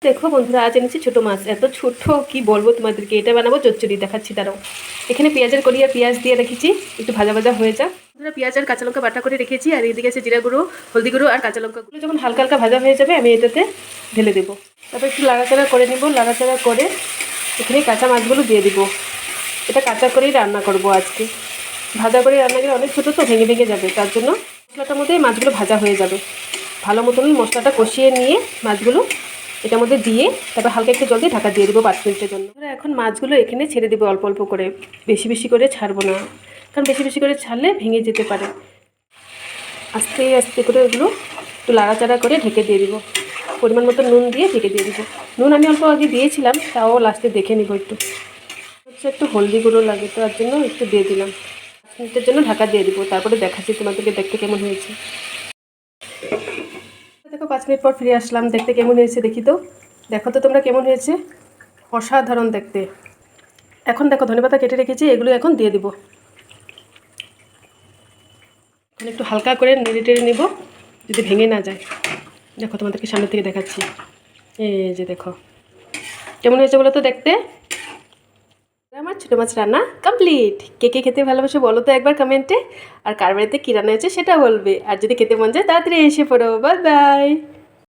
দেখো বন্ধুরা, আজ এনেছি ছোটো মাছ। এত ছোট কি বলবো তোমাদেরকে। এটা বানাবো চচ্চড়ি, দেখাচ্ছি দাঁড়াও। এখানে পেঁয়াজের কড়ি আর পেঁয়াজ দিয়ে রেখেছি, একটু ভাজা ভাজা হয়ে যাক। বন্ধুরা, পেঁয়াজ আর কাঁচা লঙ্কা বাটা করে রেখেছি, আর এদিকে আছে জিরা গুঁড়ো, হলদি গুঁড়ো আর কাঁচা লঙ্কাগুলো। যখন হালকা হালকা ভাজা হয়ে যাবে আমি এটাতে ঢেলে দেবো। তারপর একটু লাড়াচাড়া করে নিব। লাড়াচাড়া করে এখানে কাঁচা মাছগুলো দিয়ে দিব। এটা কাঁচা করেই রান্না করব আজকে। ভাজা করে রান্না করে অনেক ছোটো তো ভেঙে ভেঙে যাবে, তার জন্য মশলাটার মধ্যে মাছগুলো ভাজা হয়ে যাবে। ভালো মতন মশলাটা কষিয়ে নিয়ে মাছগুলো এটার মধ্যে দিয়ে তারপর হালকা একটু জল দিয়ে ঢাকা দিয়ে দেবো 5 মিনিটের জন্য। এখন মাছগুলো এখানে ছেড়ে দেবো অল্প অল্প করে, বেশি বেশি করে ছাড়বো না, কারণ বেশি বেশি করে ছাড়লে ভেঙে যেতে পারে। আস্তে আস্তে করে ওগুলো একটু লাড়াচাড়া করে ঢেকে দিয়ে দিব। পরিমাণ মতো নুন দিয়ে ঢেকে দিয়ে দিব। নুন আমি অল্প আগে দিয়েছিলাম, তাও লাস্টে দেখে নিব। একটু হলদি গুঁড়ো লাগে, তো তার জন্য একটু দিয়ে দিলাম। 5 মিনিটের জন্য ঢাকা দিয়ে দিব, তারপরে দেখাচ্ছি তোমাদেরকে দেখতে কেমন হয়েছে। দেখো 5 মিনিট পর ফিরে আসলাম, দেখতে কেমন হয়েছে দেখি তো। দেখো তো তোমরা কেমন হয়েছে, অসাধারণ দেখতে। এখন দেখো ধনেপাতা কেটে রেখেছি, এগুলো এখন দিয়ে দিব। এখন একটু হালকা করে নেড়ে টেড়ে নেব, যদি ভেঙে না যায়। দেখো তোমাদেরকে সামনে থেকে দেখাচ্ছি। এই যে দেখো কেমন হয়েছে বলো তো দেখতে। আমার ছোটো মাছ রান্না কমপ্লিট। কে কে খেতে ভালোবাসে বলো তো একবার কমেন্টে। আর কার বাড়িতে কী রান্না হয়েছে সেটা বলবে। আর যদি খেতে মন যায় তাড়াতাড়ি এসে পড়ো। Bye bye.